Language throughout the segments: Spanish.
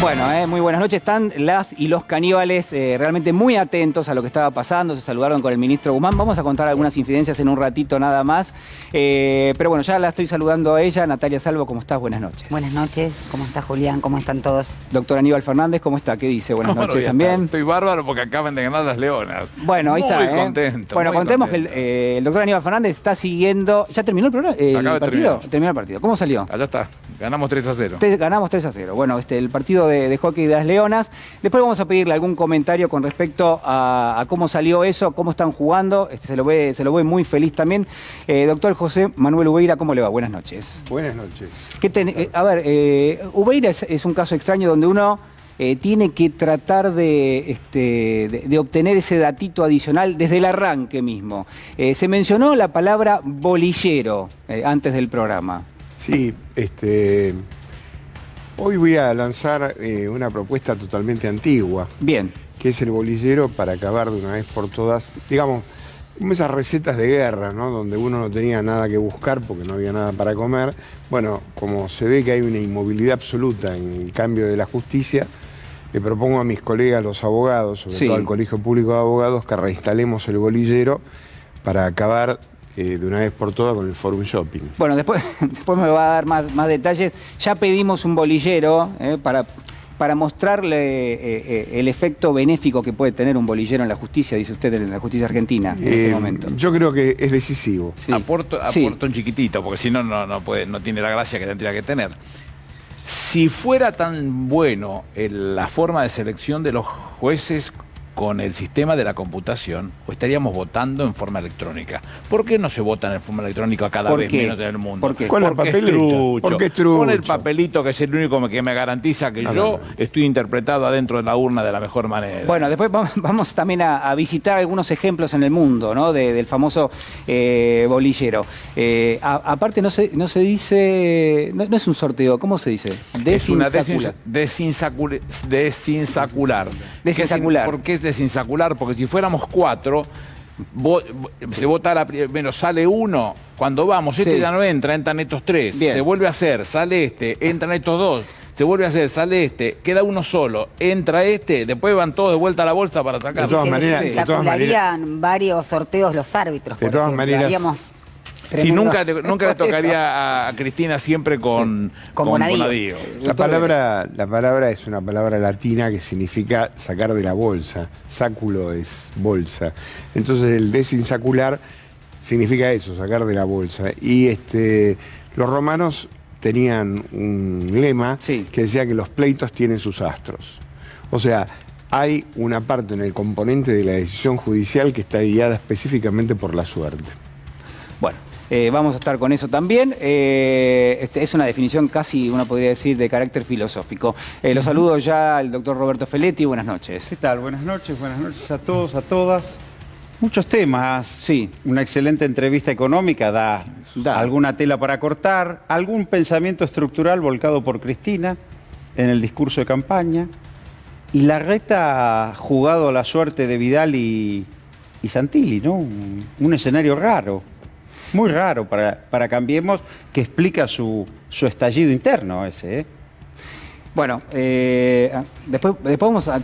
Bueno, muy buenas noches. Están las y los caníbales realmente muy atentos a lo que estaba pasando. Se saludaron con el ministro Guzmán. Vamos a contar algunas incidencias en un ratito nada más. Pero bueno, ya la estoy saludando a ella. Natalia Salvo, ¿cómo estás? Buenas noches. Buenas noches. ¿Cómo está Julián? ¿Cómo están todos? Doctor Aníbal Fernández, ¿cómo está? ¿Qué dice? Buenas noches también. Estoy bárbaro porque acaban de ganar las Leonas. Bueno, ahí está. Muy contento. Bueno, contemos que el doctor Aníbal Fernández está siguiendo... ¿Ya terminó el programa? ¿El partido? Terminó el partido. ¿Cómo salió? Allá está. Ganamos 3-0. Ganamos 3-0. Bueno, el partido de hockey de las Leonas. Después vamos a pedirle algún comentario con respecto a cómo salió eso, cómo están jugando. Se lo ve muy feliz también. Doctor José Manuel Ubeira, ¿cómo le va? Buenas noches. Buenas noches. Ubeira es un caso extraño donde uno tiene que tratar de obtener ese datito adicional desde el arranque mismo. Se mencionó la palabra bolillero antes del programa. Sí, hoy voy a lanzar una propuesta totalmente antigua. Bien. Que es el bolillero para acabar de una vez por todas, digamos, como esas recetas de guerra, ¿no? Donde uno no tenía nada que buscar porque no había nada para comer. Bueno, como se ve que hay una inmovilidad absoluta en el cambio de la justicia, le propongo a mis colegas, los abogados, sobre todo al Colegio Público de Abogados, que reinstalemos el bolillero para acabar de una vez por todas con el Forum Shopping. Bueno, después me va a dar más detalles. Ya pedimos un bolillero para mostrarle el efecto benéfico que puede tener un bolillero en la justicia, dice usted, en la justicia argentina en este momento. Yo creo que es decisivo. Sí. Aporto un chiquitito, porque si no, no tiene la gracia que tendría que tener. Si fuera tan bueno la forma de selección de los jueces con el sistema de la computación, o estaríamos votando en forma electrónica. ¿Por qué no se vota en forma electrónica cada vez menos en el mundo? ¿Por qué? ¿Cuál es el papelito? Porque es trucho. Con el papelito, que es el único que me garantiza que yo estoy interpretado adentro de la urna de la mejor manera. Bueno, después vamos también a visitar algunos ejemplos en el mundo, ¿no? Del famoso bolillero. Aparte no se dice, no es un sorteo, ¿cómo se dice? Desinsacular. ¿Por qué es desinsacular? Porque si fuéramos 4, se vota sale uno, cuando vamos, ya no entra, entran estos 3, se vuelve a hacer, sale entran estos 2, se vuelve a hacer, sale queda uno solo, entra después van todos de vuelta a la bolsa para sacar. De todas maneras, insacularían varios sorteos los árbitros. De todas maneras. Si nunca le tocaría a Cristina siempre con Bonadío. La palabra es una palabra latina que significa sacar de la bolsa. Sáculo es bolsa. Entonces el desinsacular significa eso, sacar de la bolsa. Y los romanos tenían un lema que decía que los pleitos tienen sus astros. O sea, hay una parte en el componente de la decisión judicial que está guiada específicamente por la suerte. Bueno. Vamos a estar con eso también. Es una definición casi, uno podría decir, de carácter filosófico. Lo saludo ya al doctor Roberto Feletti. Buenas noches. ¿Qué tal? Buenas noches a todos, a todas. Muchos temas. Sí. Una excelente entrevista económica da alguna tela para cortar, algún pensamiento estructural volcado por Cristina en el discurso de campaña. Y la reta jugado a la suerte de Vidal y Santilli, ¿no? Un escenario raro. Muy raro para Cambiemos, que explica su estallido interno ese. Bueno, después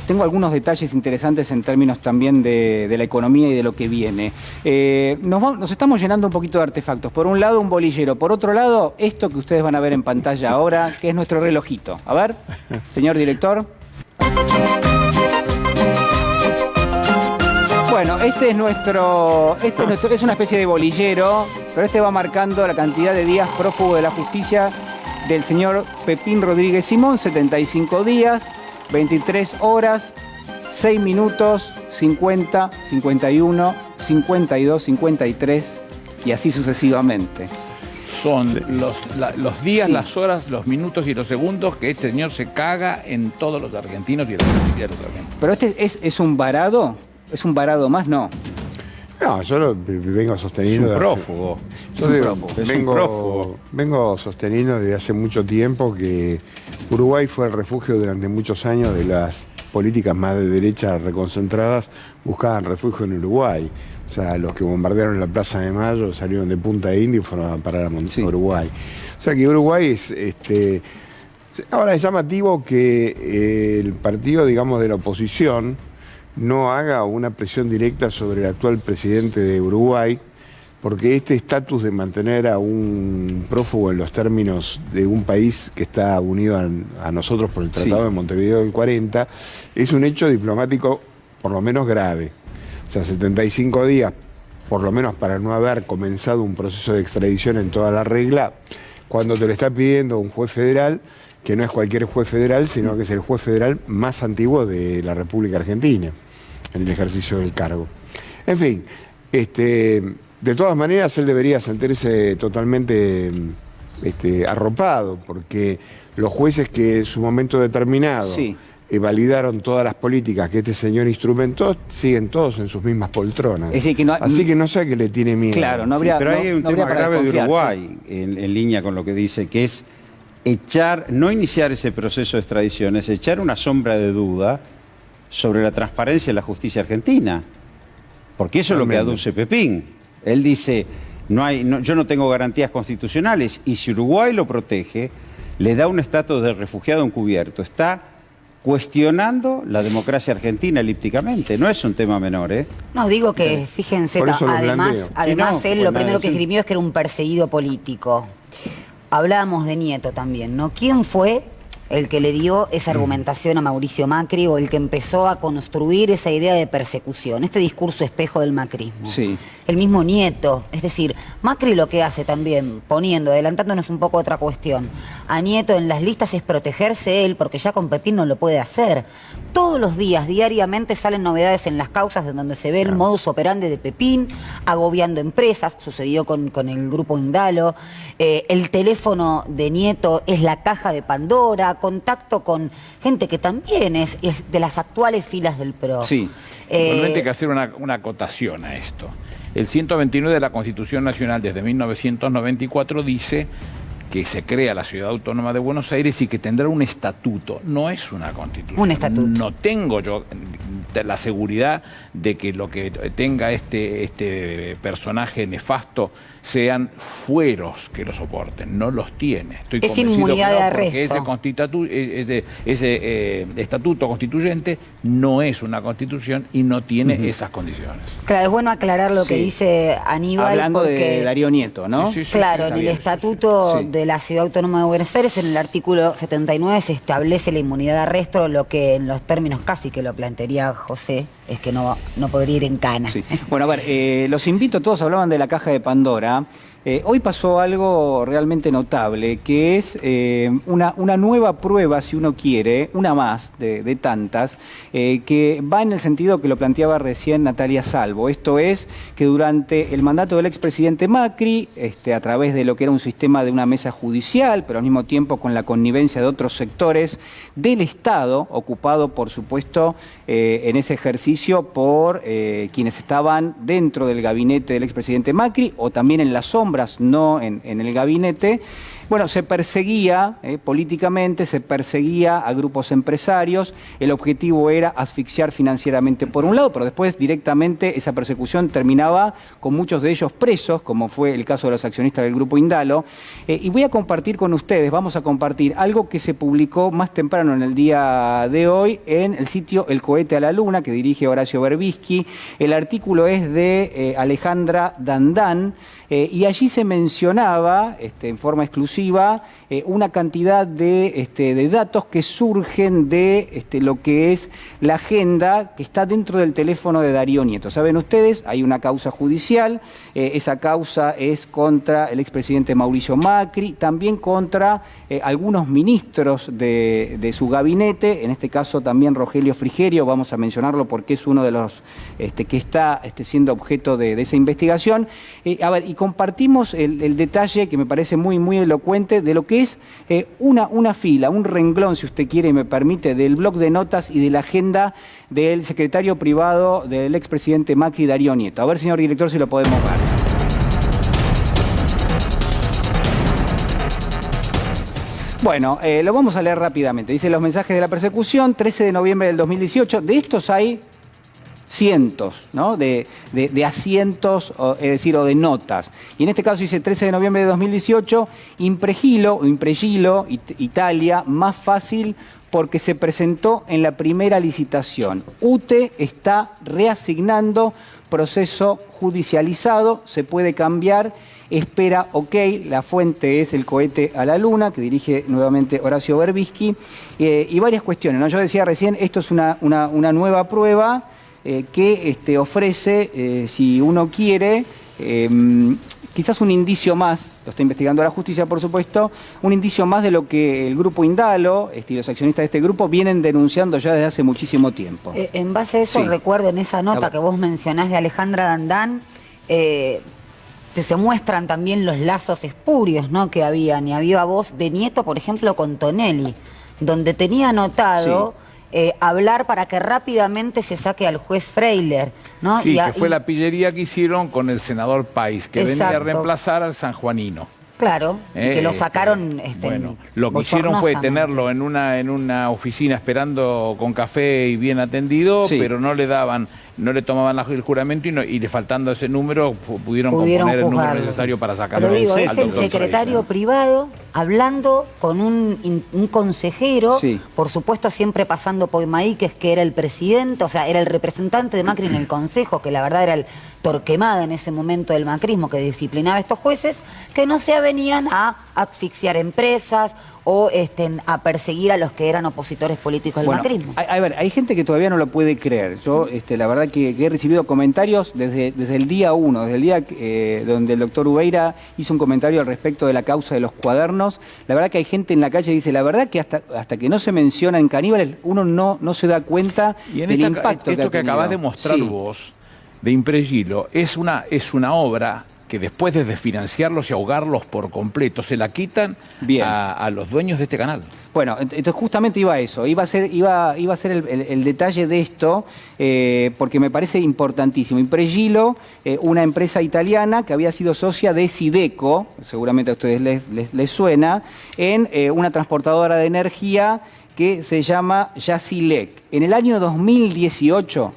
tengo algunos detalles interesantes en términos también de la economía y de lo que viene. Nos estamos llenando un poquito de artefactos. Por un lado, un bolillero. Por otro lado, esto que ustedes van a ver en pantalla ahora, que es nuestro relojito. A ver, señor director. Bueno, este es una especie de bolillero, pero va marcando la cantidad de días prófugo de la justicia del señor Pepín Rodríguez Simón, 75 días, 23 horas, 6 minutos, 50, 51, 52, 53 y así sucesivamente. Son los días, las horas, los minutos y los segundos que este señor se caga en todos los argentinos y en los argentinos. Pero es un varado. ¿Es un varado más? No. No, yo vengo sosteniendo... Es un prófugo. Vengo sosteniendo desde hace mucho tiempo que Uruguay fue el refugio durante muchos años de las políticas más de derecha reconcentradas, buscaban refugio en Uruguay. O sea, los que bombardearon la Plaza de Mayo salieron de Punta India y fueron a parar a Uruguay. O sea que Uruguay es Ahora es llamativo que el partido, digamos, de la oposición no haga una presión directa sobre el actual presidente de Uruguay, porque este estatus de mantener a un prófugo en los términos de un país que está unido a nosotros por el Tratado de Montevideo del 40, es un hecho diplomático por lo menos grave. O sea, 75 días, por lo menos para no haber comenzado un proceso de extradición en toda la regla, cuando te lo está pidiendo un juez federal, que no es cualquier juez federal, sino que es el juez federal más antiguo de la República Argentina, en el ejercicio del cargo. En fin, de todas maneras él debería sentirse totalmente arropado, porque los jueces que en su momento determinado validaron todas las políticas que este señor instrumentó, siguen todos en sus mismas poltronas. Es decir, que así que no sé a qué le tiene miedo. Claro, no habría, pero hay un tema grave de Uruguay en línea con lo que dice, que es no iniciar ese proceso de extradición, es echar una sombra de duda sobre la transparencia de la justicia argentina. Porque eso es lo que aduce Pepín. Él dice, yo no tengo garantías constitucionales, y si Uruguay lo protege, le da un estatus de refugiado encubierto. Está cuestionando la democracia argentina elípticamente. No es un tema menor, ¿eh? No, digo que, fíjense, además él lo primero que escribió es que era un perseguido político. Hablábamos de Nieto también, ¿no? ¿Quién fue el que le dio esa argumentación a Mauricio Macri, o el que empezó a construir esa idea de persecución, este discurso espejo del macrismo? Sí. El mismo Nieto. Es decir, Macri lo que hace también, adelantándonos un poco a otra cuestión, a Nieto en las listas es protegerse él, porque ya con Pepín no lo puede hacer. Todos los días, diariamente, salen novedades en las causas en donde se ve el modus operandi de Pepín, agobiando empresas, sucedió con el grupo Indalo, el teléfono de Nieto es la caja de Pandora, contacto con gente que también es de las actuales filas del PRO. Sí, realmente hay que hacer una acotación a esto. El 129 de la Constitución Nacional desde 1994 dice que se crea la Ciudad Autónoma de Buenos Aires y que tendrá un estatuto. No es una constitución. Un estatuto. No tengo yo la seguridad de que lo que tenga este personaje nefasto sean fueros que lo soporten. No los tiene. Estoy convencido inmunidad de arresto. Porque ese estatuto constituyente no es una constitución y no tiene esas condiciones. Claro, es bueno aclarar lo que dice Aníbal. Hablando de Darío Nieto, ¿no? Claro, en el estatuto de la Ciudad Autónoma de Buenos Aires, en el artículo 79, se establece la inmunidad de arresto, lo que en los términos casi que lo plantearía José es que no podría ir en cana. Sí. Bueno, a ver, los invito, todos hablaban de la caja de Pandora. Hoy pasó algo realmente notable, que es una nueva prueba, si uno quiere, una más de tantas, que va en el sentido que lo planteaba recién Natalia Salvo. Esto es que durante el mandato del expresidente Macri, a través de lo que era un sistema de una mesa judicial, pero al mismo tiempo con la connivencia de otros sectores del Estado, ocupado, por supuesto, en ese ejercicio por quienes estaban dentro del gabinete del expresidente Macri, o también en la sombra, no en el gabinete. Bueno, se perseguía políticamente, se perseguía a grupos empresarios. El objetivo era asfixiar financieramente por un lado, pero después directamente esa persecución terminaba con muchos de ellos presos, como fue el caso de los accionistas del grupo Indalo. Y voy a compartir con ustedes, vamos a compartir algo que se publicó más temprano en el día de hoy en el sitio El Cohete a la Luna, que dirige Horacio Berbisky. El artículo es de Alejandra Dandán, y allí se mencionaba en forma exclusiva una cantidad de datos que surgen de lo que es la agenda que está dentro del teléfono de Darío Nieto. Saben ustedes, hay una causa judicial, esa causa es contra el expresidente Mauricio Macri, también contra algunos ministros de su gabinete, en este caso también Rogelio Frigerio, vamos a mencionarlo porque es uno de los que está siendo objeto de esa investigación. A ver, y compartimos el detalle que me parece muy, muy elocuente de lo que es una fila, un renglón, si usted quiere y me permite, del bloc de notas y de la agenda del secretario privado del expresidente Macri, Darío Nieto. A ver, señor director, si lo podemos ver. Bueno, lo vamos a leer rápidamente. Dice: los mensajes de la persecución, 13 de noviembre del 2018. De estos hay cientos, ¿no? de asientos, es decir, o de notas. Y en este caso dice 13 de noviembre de 2018, Impregilo, Italia, más fácil porque se presentó en la primera licitación. UTE está reasignando, proceso judicializado, se puede cambiar, espera OK, la fuente es el cohete a la luna, que dirige nuevamente Horacio Berbisky, y varias cuestiones, ¿no? Yo decía recién, esto es una nueva prueba que ofrece, si uno quiere, quizás un indicio más, lo está investigando la justicia, por supuesto, un indicio más de lo que el grupo Indalo y los accionistas de este grupo vienen denunciando ya desde hace muchísimo tiempo. En base a eso, recuerdo en esa nota que vos mencionás de Alejandra Dandán, se muestran también los lazos espurios, ¿no?, que habían, y había voz de Nieto, por ejemplo, con Tonelli, donde tenía anotado... hablar para que rápidamente se saque al juez Freiler, ¿no? Sí, que fue la pillería que hicieron con el senador País, que venía a reemplazar al sanjuanino. Claro, que lo sacaron bueno, lo que hicieron fue tenerlo en una oficina esperando con café y bien atendido, pero no le tomaban el juramento y le faltando ese número pudieron componer el número necesario para sacarlo. Pero digo, es el secretario privado hablando con un consejero, por supuesto siempre pasando por Maíquez, que era el presidente, o sea, era el representante de Macri en el Consejo, que la verdad era el Torquemada en ese momento del macrismo, que disciplinaba a estos jueces, que no se avenían a asfixiar empresas o a perseguir a los que eran opositores políticos del macrismo. A ver, hay gente que todavía no lo puede creer. Yo, la verdad que he recibido comentarios desde el día 1, desde el día donde el doctor Ubeira hizo un comentario al respecto de la causa de los cuadernos. La verdad que hay gente en la calle que dice, la verdad que hasta que no se menciona en caníbales, uno no se da cuenta del impacto esto que acabas de mostrar vos, de Impregilo, es una obra que después de desfinanciarlos y ahogarlos por completo, se la quitan a los dueños de este canal. Bueno, entonces justamente iba a eso, iba a ser el detalle de esto, porque me parece importantísimo. Impregilo, una empresa italiana que había sido socia de Sideco, seguramente a ustedes les suena, en una transportadora de energía que se llama Yacilec. En el año 2018,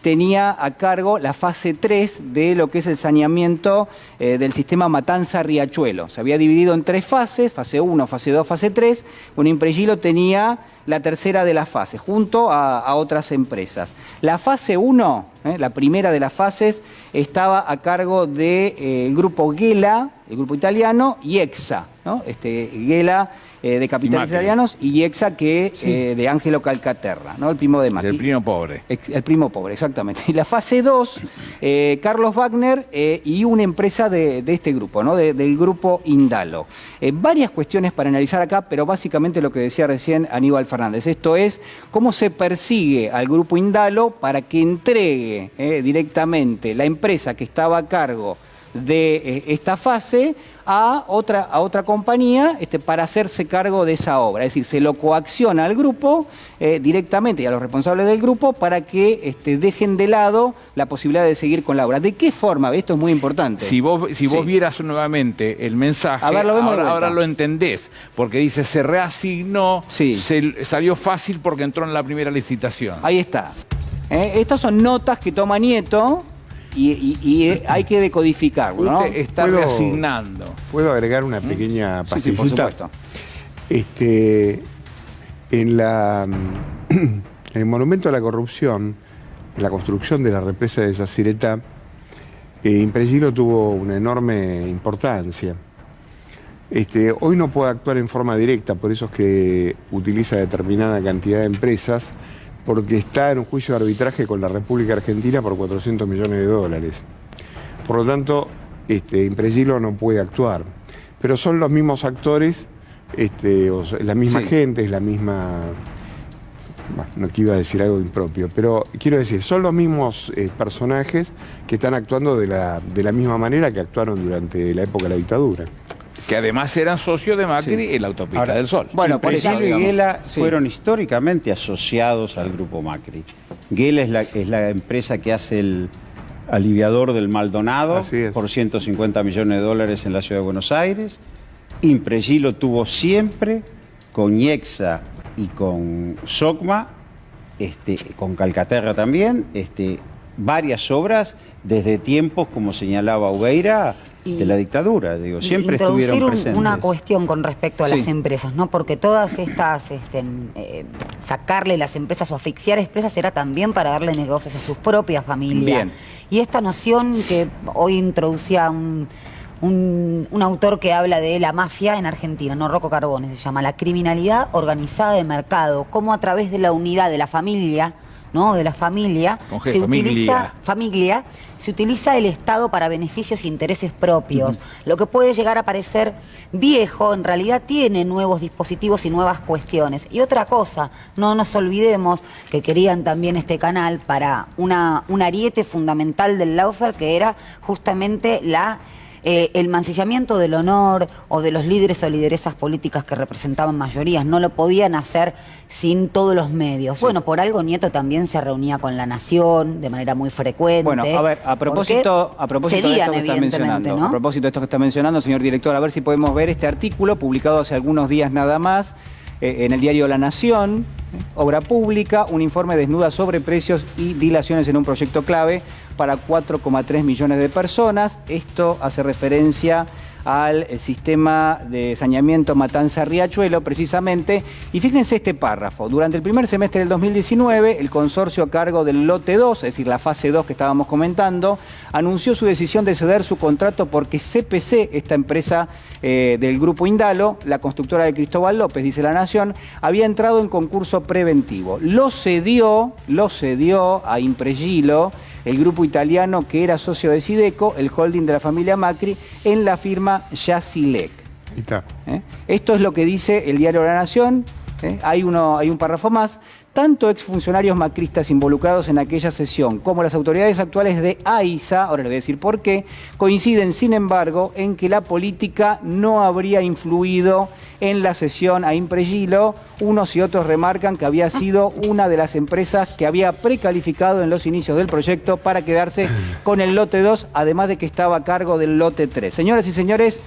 tenía a cargo la fase 3 de lo que es el saneamiento del sistema Matanza-Riachuelo. Se había dividido en 3 fases, fase 1, fase 2, fase 3. Bueno, Impregilo tenía la tercera de las fases, junto a otras empresas. La fase 1, la primera de las fases, estaba a cargo del grupo Gela, el grupo italiano, y EXA, ¿no? Gela de capitales italianos y EXA de Ángelo Calcaterra, ¿no? El primo de Macri. El primo pobre. El primo pobre, exactamente. Y la fase 2, Carlos Wagner y una empresa de este grupo, ¿no? Del grupo Indalo. Varias cuestiones para analizar acá, pero básicamente lo que decía recién Aníbal Fernández. Esto es cómo se persigue al grupo Indalo para que entregue directamente la empresa que estaba a cargo de esta fase a otra compañía para hacerse cargo de esa obra. Es decir, se lo coacciona al grupo directamente y a los responsables del grupo para que dejen de lado la posibilidad de seguir con la obra. ¿De qué forma? Esto es muy importante. Si vos vieras nuevamente el mensaje, a ver, ahora lo entendés, porque dice se reasignó, salió fácil porque entró en la primera licitación. Ahí está. Estas son notas que toma Nieto, y hay que decodificarlo, ¿no? Usted está reasignando. ¿Puedo agregar una pequeña pastillita? Sí, por supuesto. En el Monumento a la Corrupción, en la construcción de la represa de Yacyretá, Impregilo tuvo una enorme importancia. Hoy no puede actuar en forma directa, por eso es que utiliza determinada cantidad de empresas, porque está en un juicio de arbitraje con la República Argentina por 400 millones de dólares. Por lo tanto, Impregilo no puede actuar. Pero son los mismos actores, la misma gente, es la misma... Bueno, no quiero decir algo impropio, pero quiero decir, son los mismos personajes que están actuando de la misma manera que actuaron durante la época de la dictadura. Que además eran socios de Macri en la autopista del Sol. Bueno, Impregilo y Gela fueron históricamente asociados al grupo Macri. Gela es la empresa que hace el aliviador del Maldonado por 150 millones de dólares en la ciudad de Buenos Aires. Impregilo tuvo siempre con IEXA y con SOCMA con Calcaterra también, varias obras desde tiempos, como señalaba Ubeira, de la dictadura, digo, siempre estuvieron presentes. Una cuestión con respecto a las empresas, ¿no? Porque todas estas, sacarle las empresas o asfixiar empresas era también para darle negocios a sus propias familias. Bien. Y esta noción que hoy introducía un autor que habla de la mafia en Argentina, no Rocco Carbone, se llama la criminalidad organizada de mercado, cómo a través de la unidad de la familia, ¿no? De la familia, se utiliza el Estado para beneficios e intereses propios. Lo que puede llegar a parecer viejo, en realidad tiene nuevos dispositivos y nuevas cuestiones. Y otra cosa, no nos olvidemos que querían también este canal para un ariete fundamental del lawfare, que era justamente el mancillamiento del honor o de los líderes o lideresas políticas que representaban mayorías. No lo podían hacer sin todos los medios. Sí. Bueno, por algo Nieto también se reunía con La Nación de manera muy frecuente. Bueno, a ver, a propósito de esto que está mencionando, ¿no? A propósito de esto que está mencionando, señor director, a ver si podemos ver este artículo publicado hace algunos días nada más en el diario La Nación, obra pública, un informe desnuda sobre precios y dilaciones en un proyecto clave para 4,3 millones de personas. Esto hace referencia al sistema de saneamiento Matanza-Riachuelo, precisamente. Y fíjense este párrafo. Durante el primer semestre del 2019, el consorcio a cargo del lote 2, es decir, la fase 2 que estábamos comentando, anunció su decisión de ceder su contrato porque CPC, esta empresa del grupo Indalo, la constructora de Cristóbal López, dice La Nación, había entrado en concurso preventivo. Lo cedió a Impregilo, el grupo italiano que era socio de Sideco, el holding de la familia Macri, en la firma Yacilec. Esto es lo que dice el diario La Nación. Hay un párrafo más. Tanto exfuncionarios macristas involucrados en aquella sesión como las autoridades actuales de AISA, ahora les voy a decir por qué, coinciden, sin embargo, en que la política no habría influido en la cesión a Impregilo. Unos y otros remarcan que había sido una de las empresas que había precalificado en los inicios del proyecto para quedarse con el lote 2, además de que estaba a cargo del lote 3. Señoras y señores,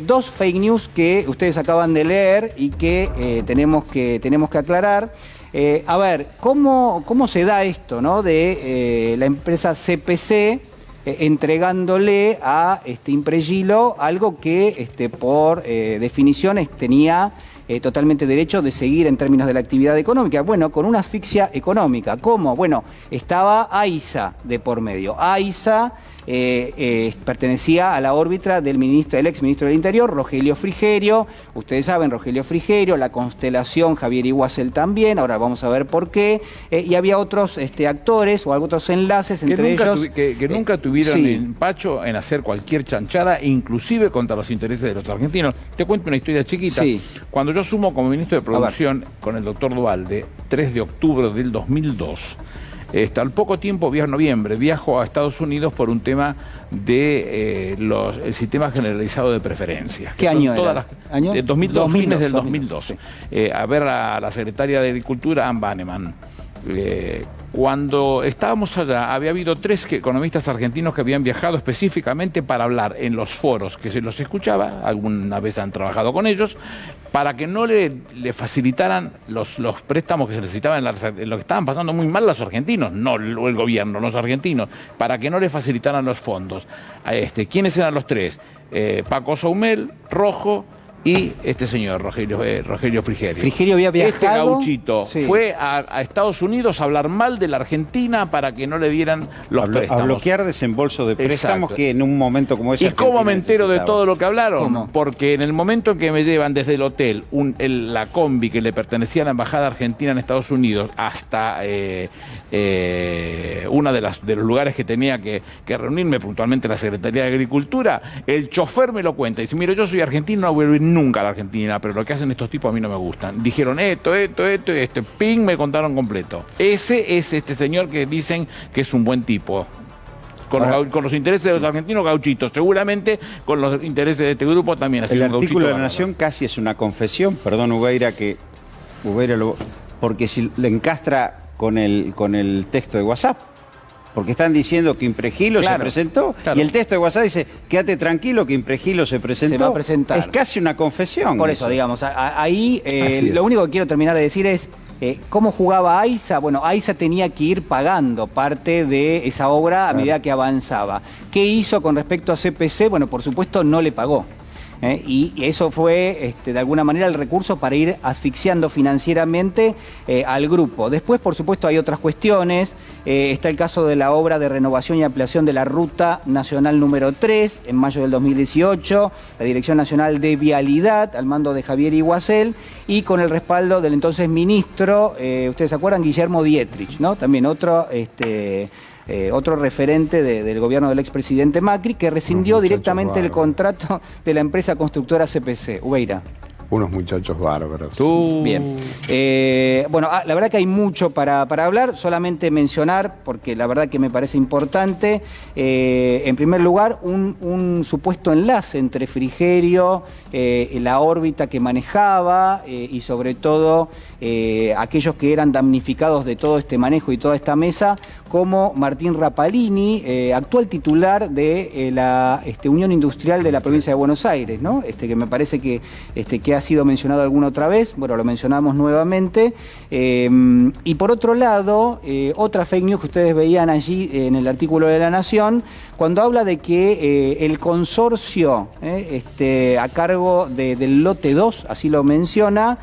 dos fake news que ustedes acaban de leer y que tenemos que aclarar. A ver, ¿cómo se da esto, ¿no? De la empresa CPC entregándole a Impregilo algo que por definiciones tenía totalmente derecho de seguir en términos de la actividad económica? Bueno, con una asfixia económica. ¿Cómo? Bueno, estaba AISA de por medio. AISA pertenecía a la órbita del ex ministro del Interior, Rogelio Frigerio. Ustedes saben, Rogelio Frigerio, la constelación Javier Iguacel también, ahora vamos a ver por qué. Y había otros actores o otros enlaces entre ellos. Que nunca tuvieron empacho en hacer cualquier chanchada, inclusive contra los intereses de los argentinos. Te cuento una historia chiquita. Sí. Cuando yo asumo como ministro de Producción con el doctor Duhalde, 3 de octubre del 2002, al poco tiempo, noviembre, viajo a Estados Unidos por un tema de el sistema generalizado de preferencias. ¿Qué año era? ¿Año? 2002, fines del 2002. A ver a la secretaria de Agricultura, Ann Banneman. Cuando estábamos allá, había habido 3 economistas argentinos que habían viajado específicamente para hablar en los foros que se los escuchaba, alguna vez han trabajado con ellos, para que no le facilitaran los préstamos que se necesitaban en lo que estaban pasando muy mal los argentinos, no el gobierno, los argentinos, para que no le facilitaran los fondos. ¿Quiénes eran los 3? Paco Saumel, Rojo y este señor, Rogelio Frigerio. Frigerio había viajado. Este gauchito fue a Estados Unidos a hablar mal de la Argentina para que no le dieran los préstamos. A bloquear desembolso de préstamos. Exacto. Que en un momento como ese. ¿Y cómo me entero de todo lo que hablaron? ¿Cómo? Porque en el momento en que me llevan desde el hotel la combi que le pertenecía a la Embajada Argentina en Estados Unidos hasta uno de los lugares que tenía que reunirme, puntualmente la Secretaría de Agricultura, el chofer me lo cuenta. Dice, mira, yo soy argentino, no voy a ir nunca a la Argentina, pero lo que hacen estos tipos a mí no me gustan. Dijeron esto, ping, me contaron completo. Ese es este señor que dicen que es un buen tipo. Con los intereses de los argentinos, gauchitos. Seguramente con los intereses de este grupo también. El artículo de La Nación casi es una confesión, perdón Ubeira, porque si le encastra con el texto de WhatsApp. porque están diciendo que Impregilo se presentó, y el texto de WhatsApp dice, quédate tranquilo que Impregilo se presentó. Se va a presentar. Es casi una confesión. Por eso, digamos, ahí lo único que quiero terminar de decir es, ¿cómo jugaba AISA? Bueno, AISA tenía que ir pagando parte de esa obra a medida que avanzaba. ¿Qué hizo con respecto a CPC? Bueno, por supuesto no le pagó. Y eso fue, de alguna manera, el recurso para ir asfixiando financieramente al grupo. Después, por supuesto, hay otras cuestiones. Está el caso de la obra de renovación y ampliación de la Ruta Nacional número 3, en mayo del 2018, la Dirección Nacional de Vialidad, al mando de Javier Iguacel, y con el respaldo del entonces ministro, ustedes se acuerdan, Guillermo Dietrich, ¿no? También otro... otro referente del gobierno del expresidente Macri, que rescindió directamente el contrato de la empresa constructora CPC. Ubeira. Unos muchachos bárbaros. Bien. Bueno, la verdad que hay mucho para hablar, solamente mencionar, porque la verdad que me parece importante, en primer lugar, un supuesto enlace entre Frigerio, la órbita que manejaba y sobre todo aquellos que eran damnificados de todo este manejo y toda esta mesa, como Martín Rapalini, actual titular de la Unión Industrial de la provincia de Buenos Aires, ¿no? Que me parece que ha sido mencionado alguna otra vez, bueno, lo mencionamos nuevamente. Y por otro lado, otra fake news que ustedes veían allí en el artículo de La Nación, cuando habla de que el consorcio a cargo del lote 2, así lo menciona,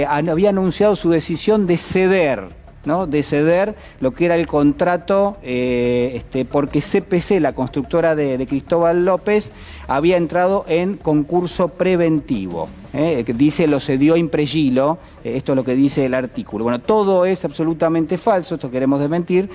había anunciado su decisión de ceder, ¿no? De ceder lo que era el contrato, porque CPC, la constructora de Cristóbal López, había entrado en concurso preventivo. Dice, lo cedió Impregilo, esto es lo que dice el artículo. Bueno, todo es absolutamente falso, esto queremos desmentir,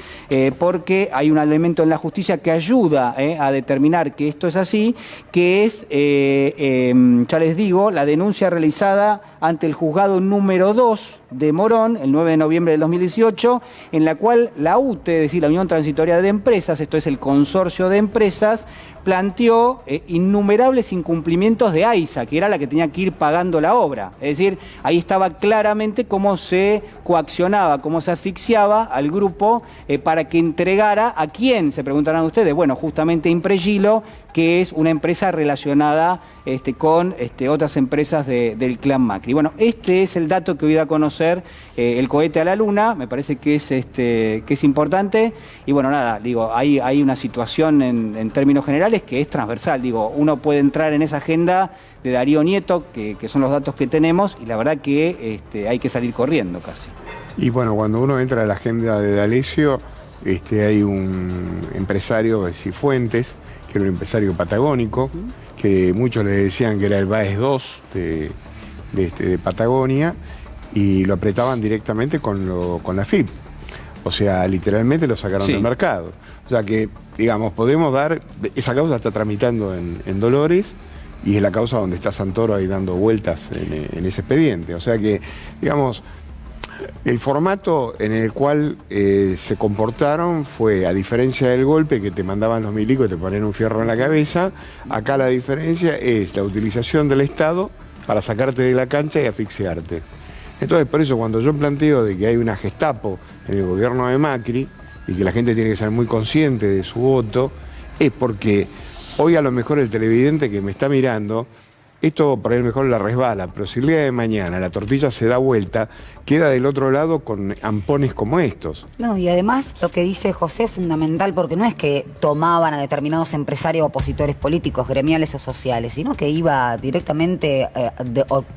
porque hay un elemento en la justicia que ayuda a determinar que esto es así, que es, ya les digo, la denuncia realizada ante el juzgado número 2 de Morón, el 9 de noviembre del 2018, en la cual la UTE, es decir, la Unión Transitoria de Empresas, esto es el consorcio de empresas, planteó innumerables incumplimientos de AISA, que era la que tenía que ir pagando la obra. Es decir, ahí estaba claramente cómo se coaccionaba, cómo se asfixiaba al grupo para que entregara a quién, se preguntarán ustedes. Bueno, justamente Impregilo, que es una empresa relacionada con otras empresas del clan Macri. Bueno, este es el dato que hoy da a conocer el cohete a la luna, me parece que es importante, y bueno, nada, digo, hay una situación en términos generales que es transversal, digo, uno puede entrar en esa agenda de Darío Nieto, que son los datos que tenemos, y la verdad que hay que salir corriendo casi. Y bueno, cuando uno entra a la agenda de D'Alessio, hay un empresario de Cifuentes, que era un empresario patagónico, que muchos le decían que era el Baez 2 de Patagonia, y lo apretaban directamente con la FIP. O sea, literalmente lo sacaron del mercado. O sea que, digamos, podemos dar... Esa causa está tramitando en Dolores, y es la causa donde está Santoro ahí dando vueltas en ese expediente. O sea que, digamos, el formato en el cual se comportaron fue, a diferencia del golpe que te mandaban los milicos y te ponían un fierro en la cabeza, acá la diferencia es la utilización del Estado para sacarte de la cancha y asfixiarte. Entonces, por eso, cuando yo planteo de que hay una Gestapo en el gobierno de Macri y que la gente tiene que ser muy consciente de su voto, es porque hoy a lo mejor el televidente que me está mirando, esto por ahí mejor la resbala, pero si el día de mañana la tortilla se da vuelta, queda del otro lado con ampones como estos. No, y además lo que dice José es fundamental, porque no es que tomaban a determinados empresarios opositores políticos, gremiales o sociales, sino que iba directamente,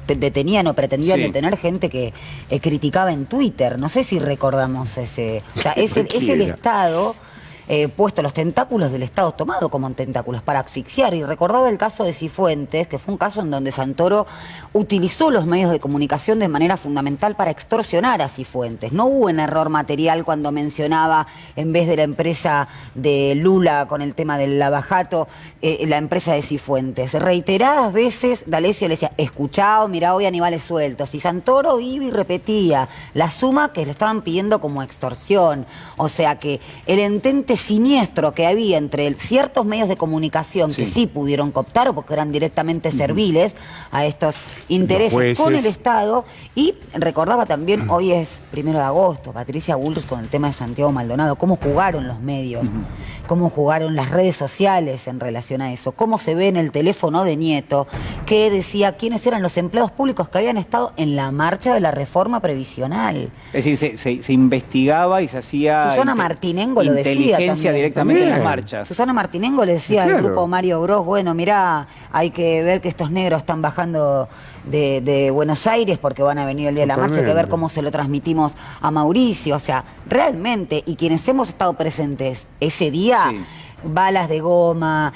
detenían o pretendían detener gente que criticaba en Twitter. No sé si recordamos ese... O sea, es el Estado... puesto los tentáculos del Estado, tomado como tentáculos para asfixiar, y recordaba el caso de Cifuentes, que fue un caso en donde Santoro utilizó los medios de comunicación de manera fundamental para extorsionar a Cifuentes. No hubo un error material cuando mencionaba, en vez de la empresa de Lula con el tema del lavajato, la empresa de Cifuentes. Reiteradas veces D'Alessio le decía, escuchá, mirá, hoy animales sueltos, y Santoro iba y repetía la suma que le estaban pidiendo como extorsión. O sea que el entente este siniestro que había entre ciertos medios de comunicación que sí pudieron cooptar o porque eran directamente serviles a estos intereses con el Estado. Y recordaba también, hoy es 1 de agosto, Patricia Bullrich con el tema de Santiago Maldonado, cómo jugaron los medios, cómo jugaron las redes sociales en relación a eso, cómo se ve en el teléfono de Nieto, que decía quiénes eran los empleados públicos que habían estado en la marcha de la reforma previsional. Es decir, se investigaba y se hacía... Susana Martinengo lo decía inteligencia también. directamente en las marchas. Susana Martinengo le decía al grupo Mario Bros, bueno, mirá, hay que ver que estos negros están bajando de Buenos Aires porque van a venir el día de la marcha, hay que ver cómo se lo transmitimos a Mauricio. O sea, realmente, y quienes hemos estado presentes ese día... balas de goma,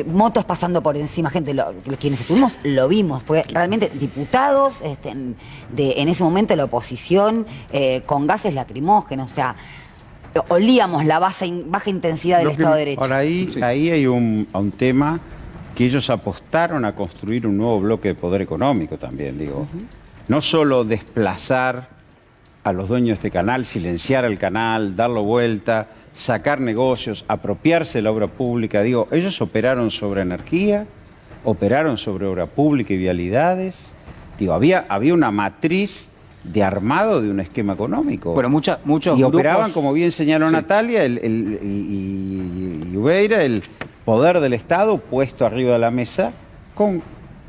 motos pasando por encima, gente, quienes estuvimos lo vimos, fue realmente diputados en ese momento la oposición con gases lacrimógenos, o sea, olíamos la baja intensidad del Estado de Derecho. Ahora ahí hay un tema que ellos apostaron a construir un nuevo bloque de poder económico también, digo. No solo desplazar a los dueños de este canal, silenciar el canal, darlo vuelta, sacar negocios, apropiarse de la obra pública. Digo, ellos operaron sobre energía, operaron sobre obra pública y vialidades. Digo, había una matriz de armado de un esquema económico. Pero muchos y operaban, como bien señaló Natalia, y Ubeira, el poder del Estado puesto arriba de la mesa con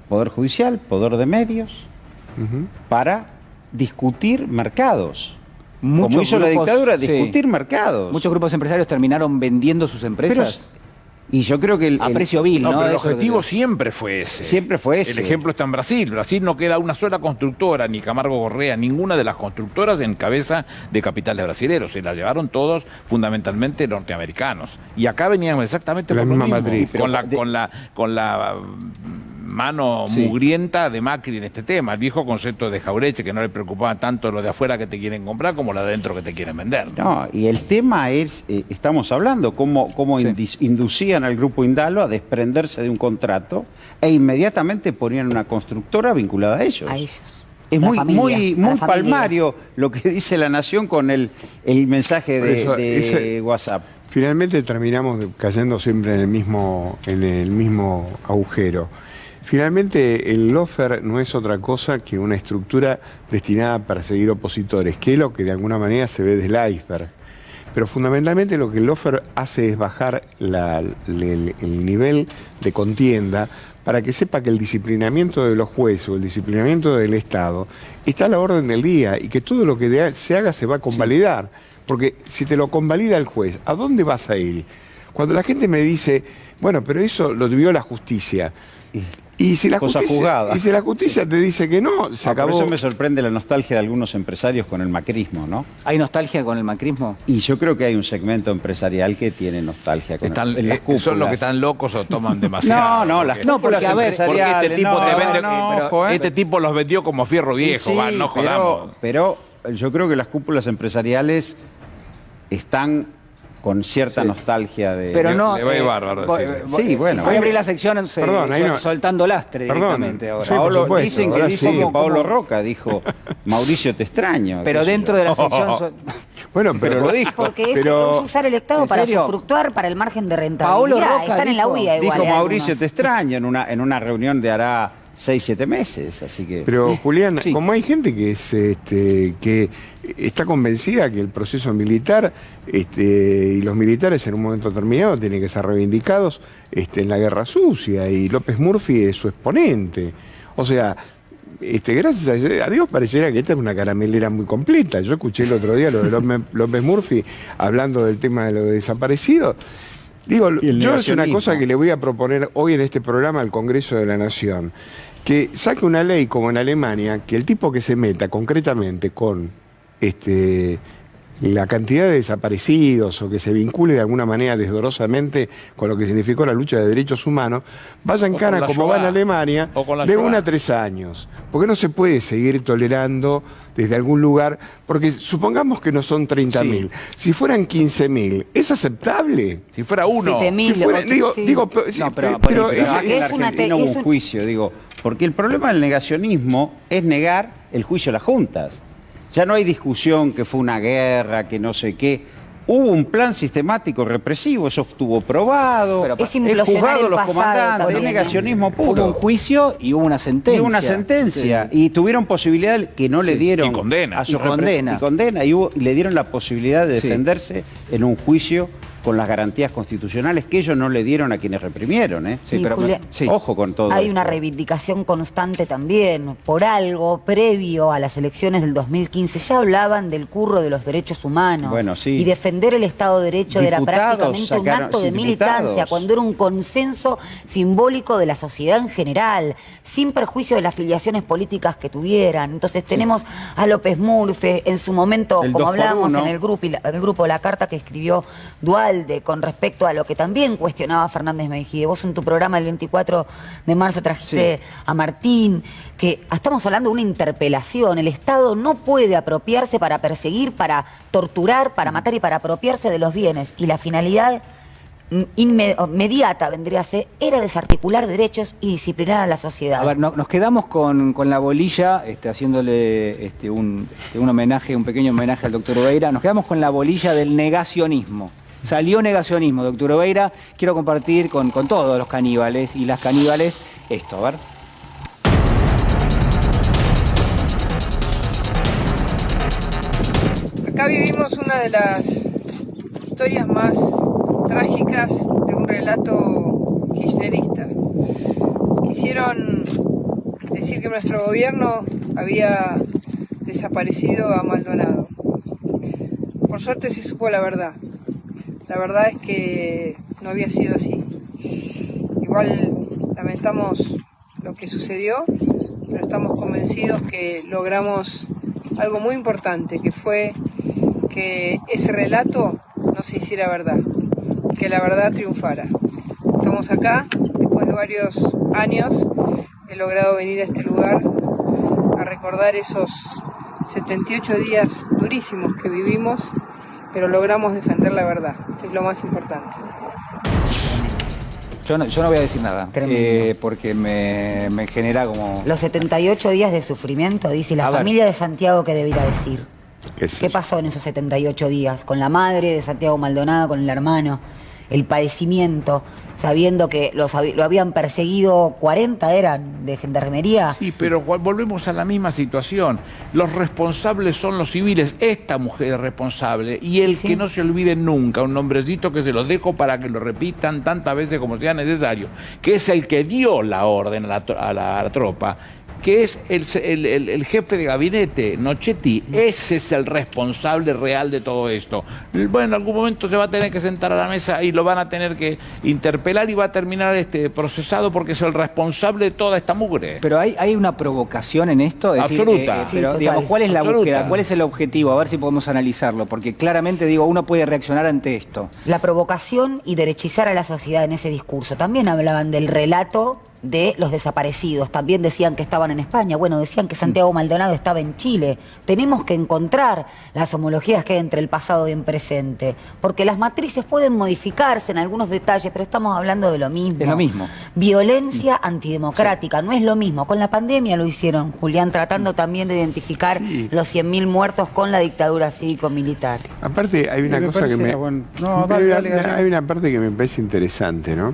poder judicial, poder de medios, para discutir mercados. Como hizo la dictadura, discutir mercados. Muchos grupos empresarios terminaron vendiendo sus empresas. Y yo creo que a precio vil, ¿no? Pero el objetivo siempre fue ese. Siempre fue ese. El ejemplo está en Brasil. Brasil no queda una sola constructora, ni Camargo Correa, ninguna de las constructoras en cabeza de capitales brasileños. Se la llevaron todos, fundamentalmente norteamericanos. Y acá veníamos exactamente la por misma lo mismo, matriz. Con la mano mugrienta de Macri en este tema, el viejo concepto de Jauretche, que no le preocupaba tanto lo de afuera que te quieren comprar como lo de adentro que te quieren vender. No, y el tema es, estamos hablando, cómo inducían al grupo Indalo a desprenderse de un contrato e inmediatamente ponían una constructora vinculada a ellos. A ellos. Es muy palmario lo que dice La Nación con el mensaje de WhatsApp. Finalmente terminamos cayendo siempre en el mismo agujero. Finalmente, el lawfare no es otra cosa que una estructura destinada a perseguir opositores, que es lo que de alguna manera se ve del iceberg. Pero fundamentalmente lo que el lawfare hace es bajar el nivel de contienda para que sepa que el disciplinamiento de los jueces o el disciplinamiento del Estado está a la orden del día y que todo lo que se haga se va a convalidar. Porque si te lo convalida el juez, ¿a dónde vas a ir? Cuando la gente me dice, bueno, pero eso lo vio la justicia. Y si la justicia te dice que no, se acabó. Por eso me sorprende la nostalgia de algunos empresarios con el macrismo, ¿no? ¿Hay nostalgia con el macrismo? Y yo creo que hay un segmento empresarial que tiene nostalgia con las cúpulas. ¿Son los que están locos o toman demasiado? Las cúpulas empresariales. Porque este tipo los vendió como fierro viejo, no jodamos. Pero yo creo que las cúpulas empresariales están con cierta nostalgia de... Pero no... Le va a ir bárbaro decirle. Sí, bueno. Voy a abrir la sección soltando lastre directamente ahora. Sí, dicen que dijo Pablo Roca, dijo, Mauricio te extraño. Pero dentro de la sección... Bueno, pero lo dijo. Porque es usar el Estado para usufructuar para el margen de rentabilidad. Pablo Roca están en la UIA igual. Dijo Mauricio te extraño en una reunión de hará 6-7 meses, así que... Pero Julián, como hay gente que está convencida que el proceso militar y los militares en un momento determinado tienen que ser reivindicados en la guerra sucia, y López Murphy es su exponente. O sea, gracias a Dios pareciera que esta es una caramelera muy completa. Yo escuché el otro día lo de López Murphy hablando del tema de los desaparecidos. Digo, yo es una cosa que le voy a proponer hoy en este programa al Congreso de la Nación, que saque una ley como en Alemania, que el tipo que se meta concretamente con la cantidad de desaparecidos o que se vincule de alguna manera desdorosamente con lo que significó la lucha de derechos humanos, vaya en cara como va en Alemania de 1 a 3 años. Porque no se puede seguir tolerando desde algún lugar, porque supongamos que no son 30.000. Si fueran 15.000, ¿es aceptable? Si fuera uno. 7.000. Pero en Argentina hubo un juicio, porque el problema del negacionismo es negar el juicio a las juntas. Ya no hay discusión que fue una guerra, que no sé qué. Hubo un plan sistemático represivo, eso estuvo probado. Pero es juzgado los comandantes, es negacionismo puro. Hubo un juicio y hubo una sentencia. Y una sentencia. Sí. Y tuvieron posibilidad que no le dieron. Y condena. Y condena. Y le dieron la posibilidad de defenderse en un juicio con las garantías constitucionales que ellos no le dieron a quienes reprimieron. Sí, pero Julián, ojo con todo hay esto. una reivindicación constante también. Por algo, previo a las elecciones del 2015, ya hablaban del curro de los derechos humanos. Bueno, sí. Y defender el Estado de Derecho era prácticamente un acto de militancia, cuando era un consenso simbólico de la sociedad en general, sin perjuicio de las afiliaciones políticas que tuvieran. Entonces tenemos a López Murphy, en su momento, como hablábamos en el grupo, la carta que escribió Duhalde con respecto a lo que también cuestionaba Fernández Mejide. Vos en tu programa el 24 de marzo trajiste a Martín, que estamos hablando de una interpelación. El Estado no puede apropiarse para perseguir, para torturar, para matar y para apropiarse de los bienes. Y la finalidad inmediata vendría a ser, era desarticular derechos y disciplinar a la sociedad. A ver, nos quedamos con la bolilla, haciéndole un homenaje, un pequeño homenaje al doctor Oveira. Nos quedamos con la bolilla del negacionismo. Salió negacionismo, doctor Oveira. Quiero compartir con todos los caníbales y las caníbales esto, a ver. Acá vivimos una de las historias más trágicas de un relato kirchnerista. Quisieron decir que nuestro gobierno había desaparecido a Maldonado. Por suerte se supo la verdad. La verdad es que no había sido así. Igual lamentamos lo que sucedió, pero estamos convencidos que logramos algo muy importante, que fue que ese relato no se hiciera verdad, que la verdad triunfara. Estamos acá, después de varios años, he logrado venir a este lugar a recordar esos 78 días durísimos que vivimos, pero logramos defender la verdad, que es lo más importante. Yo no voy a decir nada, porque me genera como... Los 78 días de sufrimiento, dice la familia de Santiago, ¿qué debería decir? ¿Qué pasó en esos 78 días? Con la madre de Santiago Maldonado, con el hermano, el padecimiento, sabiendo que lo habían perseguido 40, eran, de gendarmería. Sí, pero volvemos a la misma situación. Los responsables son los civiles. Esta mujer es responsable. Y que no se olvide nunca, un nombrecito que se los dejo para que lo repitan tantas veces como sea necesario, que es el que dio la orden a la tropa, que es el jefe de gabinete, Nochetti. Ese es el responsable real de todo esto. Bueno, en algún momento se va a tener que sentar a la mesa y lo van a tener que interpelar y va a terminar procesado porque es el responsable de toda esta mugre. Pero hay una provocación en esto. Absoluta. Pero, digamos, ¿cuál es la búsqueda? ¿Cuál es el objetivo? A ver si podemos analizarlo, porque claramente, uno puede reaccionar ante esto. La provocación y derechizar a la sociedad en ese discurso. También hablaban del relato de los desaparecidos. También decían que estaban en España. Bueno, decían que Santiago Maldonado estaba en Chile. Tenemos que encontrar las homologías que hay entre el pasado y el presente, porque las matrices pueden modificarse en algunos detalles, pero estamos hablando de lo mismo. Es lo mismo. Violencia antidemocrática, no es lo mismo. Con la pandemia lo hicieron, Julián, tratando también de identificar los 100.000 muertos con la dictadura cívico-militar. Aparte, hay una cosa que hay una parte que me parece interesante, ¿no?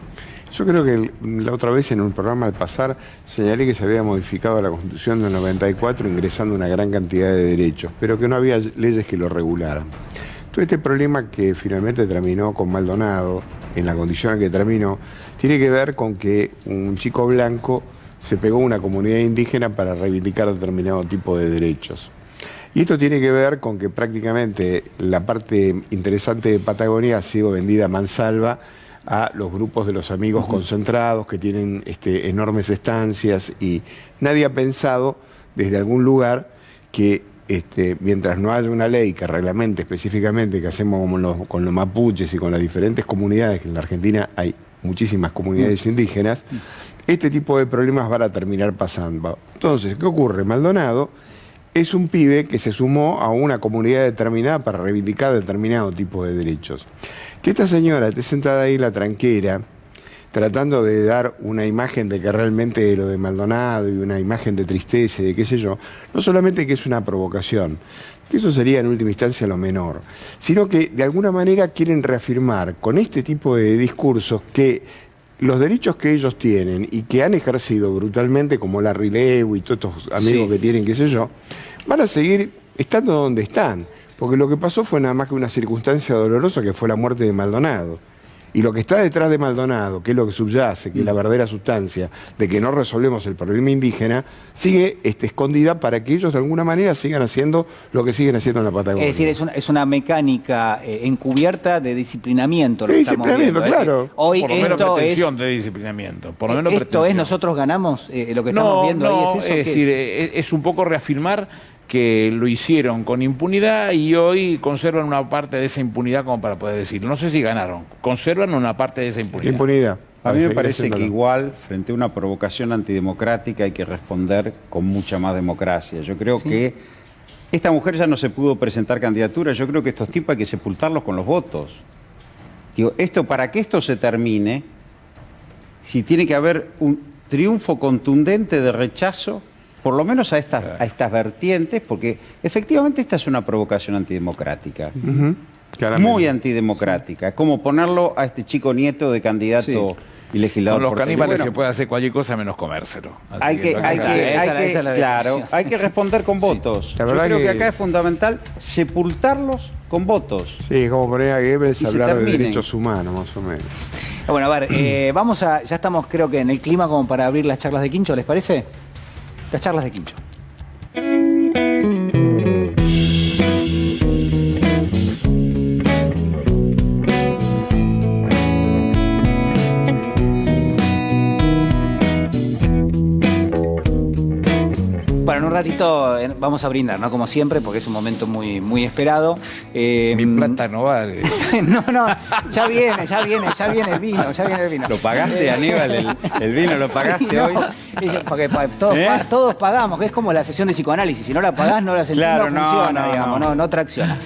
Yo creo que la otra vez en un programa al pasar señalé que se había modificado la Constitución del 94 ingresando una gran cantidad de derechos, pero que no había leyes que lo regularan. Todo este problema que finalmente terminó con Maldonado, en la condición en que terminó, tiene que ver con que un chico blanco se pegó a una comunidad indígena para reivindicar determinado tipo de derechos. Y esto tiene que ver con que prácticamente la parte interesante de Patagonia ha sido vendida a mansalva a los grupos de los amigos concentrados que tienen enormes estancias, y nadie ha pensado desde algún lugar que mientras no haya una ley que reglamente específicamente que hacemos con los mapuches y con las diferentes comunidades, que en la Argentina hay muchísimas comunidades indígenas, este tipo de problemas van a terminar pasando. Entonces, ¿qué ocurre? Maldonado es un pibe que se sumó a una comunidad determinada para reivindicar determinado tipo de derechos. Que esta señora esté sentada ahí en la tranquera, tratando de dar una imagen de que realmente lo de Maldonado y una imagen de tristeza y de qué sé yo, no solamente que es una provocación, que eso sería en última instancia lo menor, sino que de alguna manera quieren reafirmar con este tipo de discursos que los derechos que ellos tienen y que han ejercido brutalmente, como Larry Lew y todos estos amigos que tienen, qué sé yo, van a seguir estando donde están, porque lo que pasó fue nada más que una circunstancia dolorosa que fue la muerte de Maldonado. Y lo que está detrás de Maldonado, que es lo que subyace, que es la verdadera sustancia de que no resolvemos el problema indígena, sigue escondida para que ellos de alguna manera sigan haciendo lo que siguen haciendo en la Patagonia. Es decir, es una mecánica encubierta de disciplinamiento. De disciplinamiento, claro. Hoy por lo menos esto pretensión de disciplinamiento. Por lo menos esto es nosotros ganamos lo que estamos viendo ahí. Es decir, es un poco reafirmar que lo hicieron con impunidad y hoy conservan una parte de esa impunidad como para poder decirlo. No sé si ganaron, conservan una parte de esa impunidad. A mí me parece que igual, frente a una provocación antidemocrática, hay que responder con mucha más democracia. Yo creo que esta mujer ya no se pudo presentar candidatura, yo creo que estos tipos hay que sepultarlos con los votos. Digo, para que esto se termine, si tiene que haber un triunfo contundente de rechazo, por lo menos a estas vertientes, porque efectivamente esta es una provocación antidemocrática. Muy antidemocrática. Es como ponerlo a este chico Nieto de candidato y legislador. Con los caníbales se puede hacer cualquier cosa menos comérselo. Hay que responder con votos. Yo creo que acá es fundamental sepultarlos con votos. Sí, como poner a Goebbels a hablar de derechos humanos, más o menos. Bueno, a ver, ya estamos creo que en el clima como para abrir las charlas de Quincho, ¿les parece? Las charlas de Quincho. Bueno, en un ratito vamos a brindar, ¿no? Como siempre, porque es un momento muy, muy esperado. Mi plata no vale. No, ya viene el vino, ¿Lo pagaste, Aníbal? ¿El vino lo pagaste hoy? Porque todos pagamos, que es como la sesión de psicoanálisis. Si no la pagás, no la sentís, no funciona, digamos, no tracciona.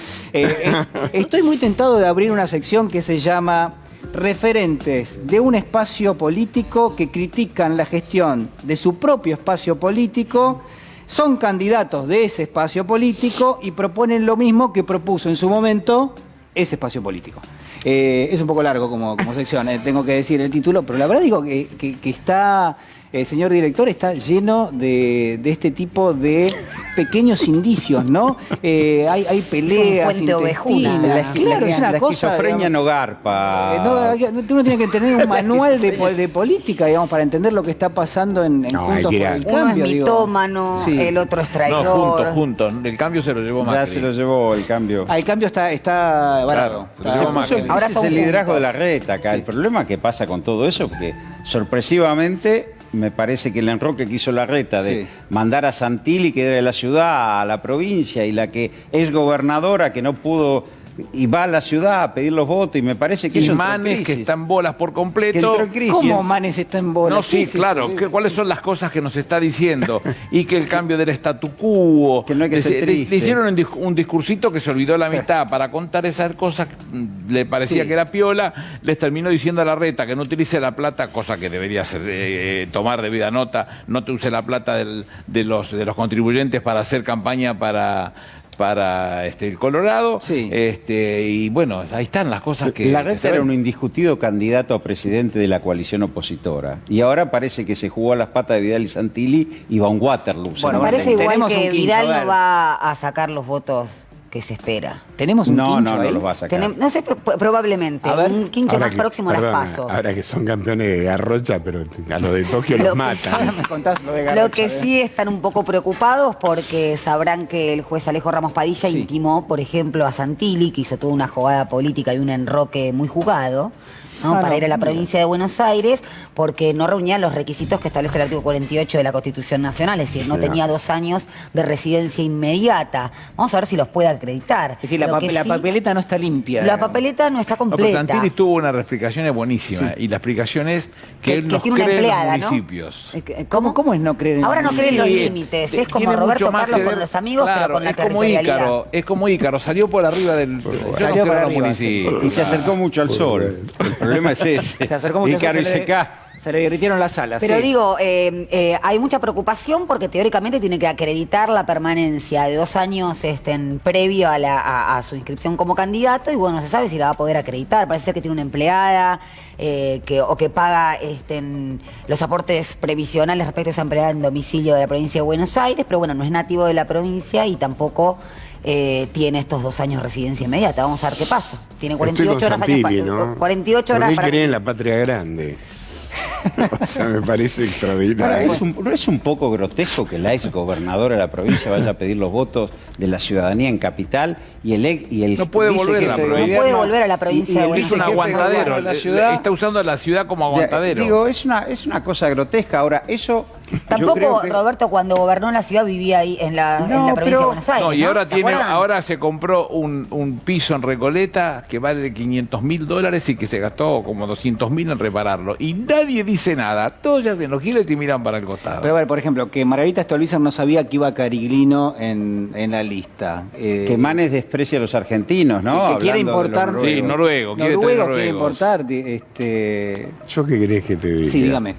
Estoy muy tentado de abrir una sección que se llama Referentes de un espacio político que critican la gestión de su propio espacio político. Son candidatos de ese espacio político y proponen lo mismo que propuso en su momento ese espacio político. Es un poco largo como sección, tengo que decir el título, pero la verdad digo que está, señor director, está lleno de este tipo de pequeños indicios, ¿no? Hay peleas intestinas. Claro, es una cosa. La esquizofrenia no garpa. Uno tiene que tener un manual de política, digamos, para entender lo que está pasando en Juntos por el Cambio. Uno es mitómano, el otro es traidor. No, juntos. El cambio se lo llevó Macri. Ya se lo llevó el cambio. El cambio está barato. Ahora es el liderazgo de la reta acá. El problema que pasa con todo eso, porque sorpresivamente me parece que el enroque que hizo la reta de mandar a Santilli, que era de la ciudad, a la provincia, y la que es gobernadora, que no pudo y va a la ciudad a pedir los votos, y me parece que y Manes, que está en bolas por completo. ¿Cómo Manes está en bolas? No, sí, claro. ¿Cuáles son las cosas que nos está diciendo? Y que el cambio del statu quo. Que no hay que ser triste. Le hicieron un discursito que se olvidó la mitad para contar esas cosas. Le parecía que era piola. Les terminó diciendo a la reta que no utilice la plata, cosa que debería ser, tomar debida nota. No te use la plata de los contribuyentes para hacer campaña para el Colorado. Y bueno, ahí están las cosas que... La reta era un indiscutido candidato a presidente de la coalición opositora. Y ahora parece que se jugó a las patas de Vidal y Santilli y va a un Waterloo. Bueno, me parece igual que Vidal no va a sacar los votos que se espera. ¿Tenemos un quincho no los va a sacar. No sé, probablemente. Un quincho más próximo a las PASO. Ahora que son campeones de Garrocha, pero a los de Tokio los matan. Lo que sí están un poco preocupados porque sabrán que el juez Alejo Ramos Padilla intimó, por ejemplo, a Santilli, que hizo toda una jugada política y un enroque muy jugado, para ir a la provincia de Buenos Aires, porque no reunía los requisitos que establece el artículo 48 de la Constitución Nacional, es decir, no tenía 2 años de residencia inmediata. Vamos a ver si los puede acreditar. Es decir, la papeleta no está limpia. La papeleta no está completa. No, Santilli tuvo una explicación buenísima. Y la explicación es que él no cree en los municipios. ¿Cómo? ¿Cómo es no creer en los Ahora no cree en los límites. Es como Roberto Carlos con los amigos, pero con la territorialidad. Es como Ícaro, salió por arriba del... Salió por arriba, y se acercó mucho al sol. El problema es ese. Se acercó mucho Ícaro y se cae. Se le derritieron las alas. Pero digo, hay mucha preocupación porque teóricamente tiene que acreditar la permanencia de 2 años previo a su inscripción como candidato y bueno, no se sabe si la va a poder acreditar. Parece ser que tiene una empleada o que paga los aportes previsionales respecto a esa empleada en domicilio de la provincia de Buenos Aires, pero bueno, no es nativo de la provincia y tampoco tiene estos 2 años de residencia inmediata. Vamos a ver qué pasa. Tiene 48 horas Santilli, ¿no? 48 horas para... Él cree en la patria grande. O sea, me parece extraordinario. ¿No es un poco grotesco que la ex gobernadora de la provincia vaya a pedir los votos de la ciudadanía en capital y el no puede volver a la provincia? No puede volver a la provincia de Buenos Aires. Es un aguantadero. Está usando la ciudad como aguantadero. Digo, es una cosa grotesca. Ahora, eso... Tampoco Roberto cuando gobernó en la ciudad vivía ahí en la provincia de Buenos Aires. No, y ahora se compró un piso en Recoleta que vale $500.000 y que se gastó como $200.000 en repararlo. Y nadie dice nada. Todos ya se enojan y miran para el costado. Pero a ver, por ejemplo, que Margarita Stolbizer no sabía que iba Cariglino en la lista. Que Manes desprecia a los argentinos, ¿no? Que quiere importar... Sí, noruego. Quiere importar... ¿Yo qué querés que te diga? Sí, dígame.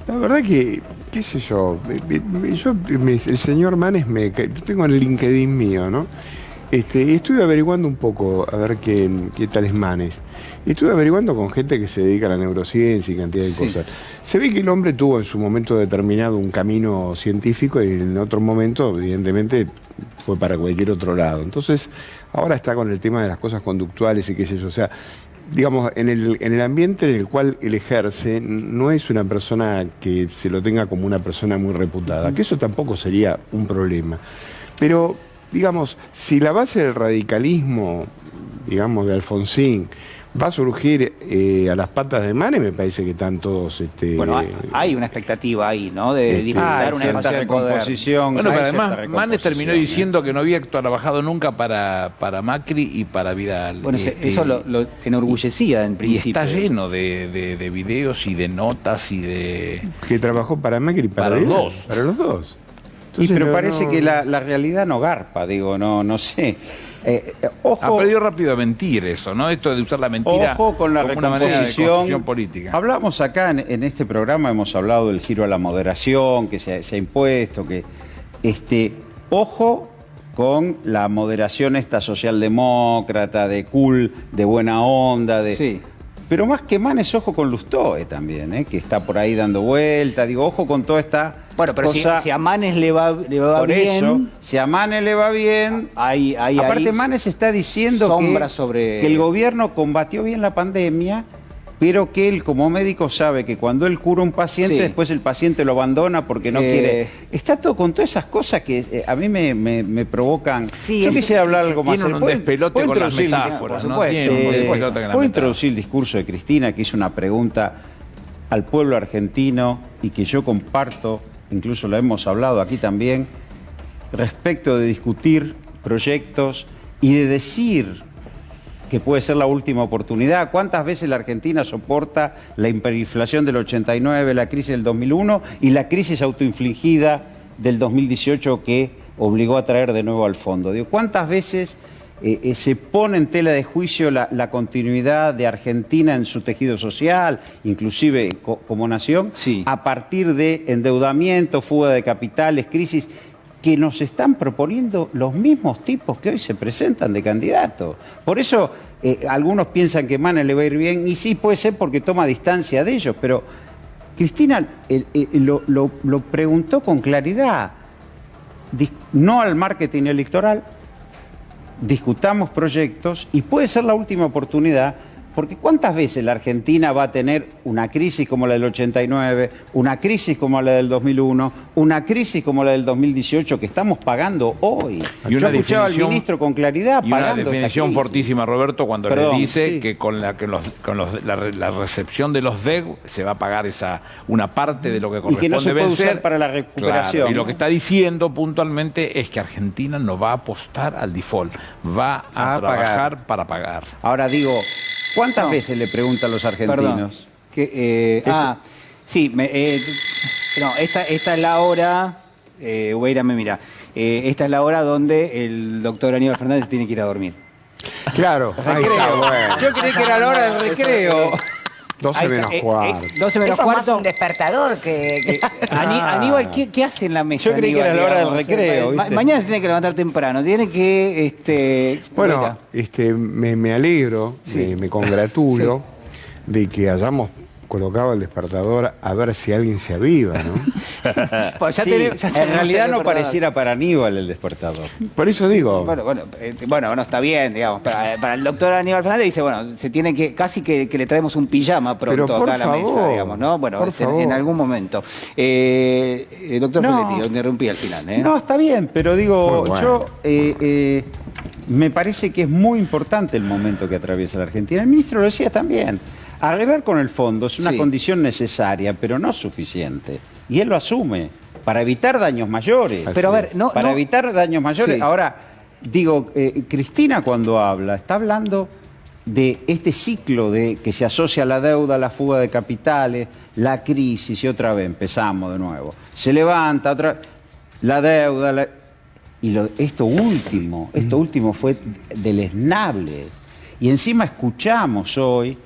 La verdad que, qué sé yo, el señor Manes yo tengo el LinkedIn mío, ¿no? Estuve averiguando un poco a ver qué tal es Manes. Estuve averiguando con gente que se dedica a la neurociencia y cantidad de cosas. Se ve que el hombre tuvo en su momento determinado un camino científico y en otro momento, evidentemente, fue para cualquier otro lado. Entonces, ahora está con el tema de las cosas conductuales y qué sé yo. O sea, digamos, en el ambiente en el cual él ejerce, no es una persona que se lo tenga como una persona muy reputada, que eso tampoco sería un problema. Pero, digamos, si la base del radicalismo, digamos, de Alfonsín, va a surgir a las patas de Manes, me parece que están todos... Bueno, hay una expectativa ahí, ¿no? De disputar una cierta recomposición. Bueno, pero además Manes terminó diciendo que no había trabajado nunca para Macri y para Vidal. Bueno, eso lo enorgullecía en principio. Y está lleno de videos y de notas y de... Que trabajó para Macri y para los dos. Para los dos. Entonces, pero parece que la realidad no garpa, digo, no sé. Ojo, aprendió rápido a mentir eso, ¿no? Esto de usar la mentira ojo con la como una manera de construcción política. Hablamos acá en este programa, hemos hablado del giro a la moderación que se ha impuesto, que ojo con la moderación esta socialdemócrata, de cool, de buena onda, Sí. Pero más que Manes, ojo con Lustó también, que está por ahí dando vuelta. Digo, ojo con toda esta pero cosa. Si a Manes le va por bien... Eso, si a Manes le va bien... Aparte, Manes está diciendo que el gobierno combatió bien la pandemia, pero que él como médico sabe que cuando él cura un paciente, después el paciente lo abandona porque no quiere... Está todo con todas esas cosas que a mí me provocan... Yo quisiera hablar algo más. Tienen un despelote con las metáforas, ¿no? ¿Puedo introducir el discurso de Cristina, que hizo una pregunta al pueblo argentino y que yo comparto, incluso lo hemos hablado aquí también, respecto de discutir proyectos y de decir que puede ser la última oportunidad? ¿Cuántas veces la Argentina soporta la hiperinflación del 89, la crisis del 2001 y la crisis autoinfligida del 2018 que obligó a traer de nuevo al fondo? Digo, ¿cuántas veces se pone en tela de juicio la continuidad de Argentina en su tejido social, inclusive como nación, a partir de endeudamiento, fuga de capitales, crisis que nos están proponiendo los mismos tipos que hoy se presentan de candidatos? Por eso algunos piensan que Manes le va a ir bien, y sí puede ser porque toma distancia de ellos, pero Cristina lo preguntó con claridad. No al marketing electoral, discutamos proyectos y puede ser la última oportunidad Porque ¿cuántas veces la Argentina va a tener una crisis como la del 89, una crisis como la del 2001, una crisis como la del 2018 que estamos pagando hoy? Y yo escuchaba al ministro con claridad y pagando una definición fortísima, Roberto, cuando le dice que con la recepción de los DEG se va a pagar una parte de lo que corresponde y que no se puede vencer usar para la recuperación. Claro, y lo que está diciendo puntualmente es que Argentina no va a apostar al default, va a trabajar para pagar. Ahora digo, ¿cuántas veces le preguntan a los argentinos? Sí, esta es la hora, Ubeira me mira, esta es la hora donde el doctor Aníbal Fernández tiene que ir a dormir. Claro, ahí está, bueno. Yo creí que era la hora del recreo. 12 menos cuarto. 12 menos Eso cuarto. es más un despertador que... Aníbal, ¿qué hace en la mesa? Yo creí que era la hora del recreo. Mañana se tiene que levantar temprano, tiene que... Bueno, me alegro, me congratulo de que hayamos colocado el despertador a ver si alguien se aviva, ¿no? Pues en realidad no pareciera para Aníbal el despertador. Por eso digo. Bueno, está bien, digamos. Para el doctor Aníbal Fernández dice, bueno, se tiene que, casi que le traemos un pijama pronto acá a la mesa, digamos, ¿no? Bueno, en algún momento. Doctor Feletti, lo interrumpí al final, ¿eh? No, está bien, pero digo, yo me parece que es muy importante el momento que atraviesa la Argentina. El ministro lo decía también. Arreglar con el fondo es una condición necesaria, pero no suficiente. Y él lo asume, para evitar daños mayores. Pero a ver, para evitar daños mayores. Sí. Ahora, digo, Cristina cuando habla, está hablando de este ciclo que se asocia a la deuda, la fuga de capitales, la crisis, y otra vez empezamos de nuevo. Se levanta otra la deuda, esto último fue deleznable. Y encima escuchamos hoy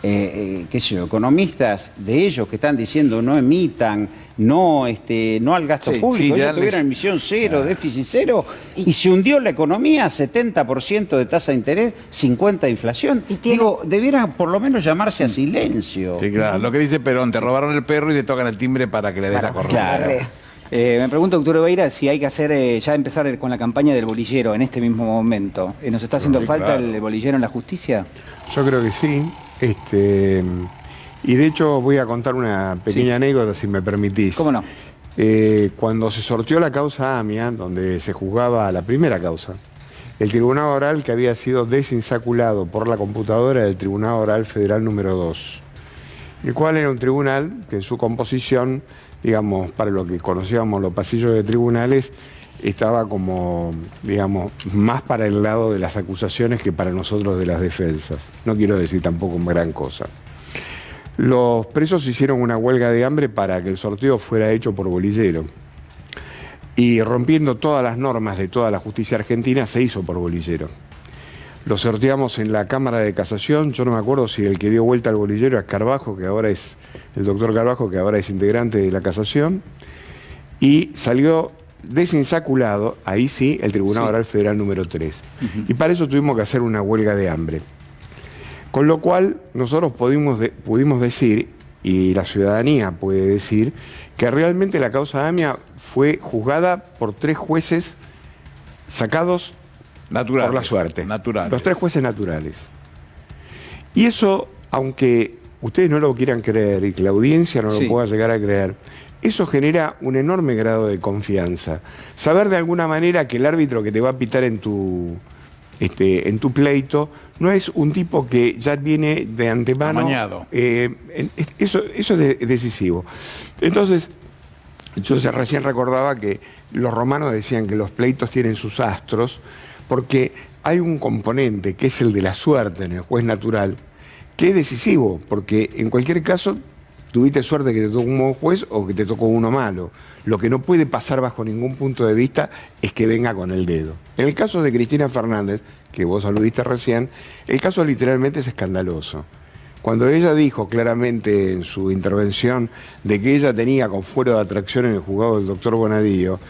qué sé yo, economistas de ellos que están diciendo no emitan, no al gasto público, ellos tuvieron emisión cero, déficit cero, y se hundió la economía, 70% de tasa de interés, 50% de inflación. Digo, debieran por lo menos llamarse a silencio. Sí, claro, lo que dice Perón, te robaron el perro y te tocan el timbre para que le des la correa. Claro. Me pregunto, doctor Ubeira, si hay que hacer ya empezar con la campaña del bolillero en este mismo momento. ¿Nos está haciendo falta el bolillero en la justicia? Yo creo que sí. Y de hecho voy a contar una pequeña anécdota, si me permitís. ¿Cómo no? Cuando se sorteó la causa AMIA, donde se juzgaba la primera causa, el Tribunal Oral que había sido desinsaculado por la computadora del Tribunal Oral Federal número 2, el cual era un tribunal que en su composición, digamos, para lo que conocíamos los pasillos de tribunales, estaba como, digamos, más para el lado de las acusaciones que para nosotros de las defensas. No quiero decir tampoco gran cosa. Los presos hicieron una huelga de hambre para que el sorteo fuera hecho por bolillero. Y rompiendo todas las normas de toda la justicia argentina, se hizo por bolillero. Lo sorteamos en la Cámara de Casación. Yo no me acuerdo si el que dio vuelta al bolillero es Carbajo, que ahora es el doctor Carbajo, que ahora es integrante de la Casación. Y salió desinsaculado, ahí sí, el Tribunal Oral Federal número 3. Y para eso tuvimos que hacer una huelga de hambre. Con lo cual, nosotros pudimos decir, y la ciudadanía puede decir, que realmente la causa AMIA fue juzgada por 3 jueces sacados naturales, por la suerte. Naturales. Los 3 jueces naturales. Y eso, aunque ustedes no lo quieran creer y que la audiencia no lo pueda llegar a creer, eso genera un enorme grado de confianza. Saber de alguna manera que el árbitro que te va a pitar en tu pleito no es un tipo que ya viene de antemano. Amañado. Eso es decisivo. Entonces, yo recién recordaba que los romanos decían que los pleitos tienen sus astros, porque hay un componente que es el de la suerte en el juez natural, que es decisivo, porque en cualquier caso tuviste suerte que te tocó un buen juez o que te tocó uno malo. Lo que no puede pasar bajo ningún punto de vista es que venga con el dedo. En el caso de Cristina Fernández, que vos aludiste recién, el caso literalmente es escandaloso. Cuando ella dijo claramente en su intervención de que ella tenía con fuero de atracción en el juzgado del doctor Bonadío,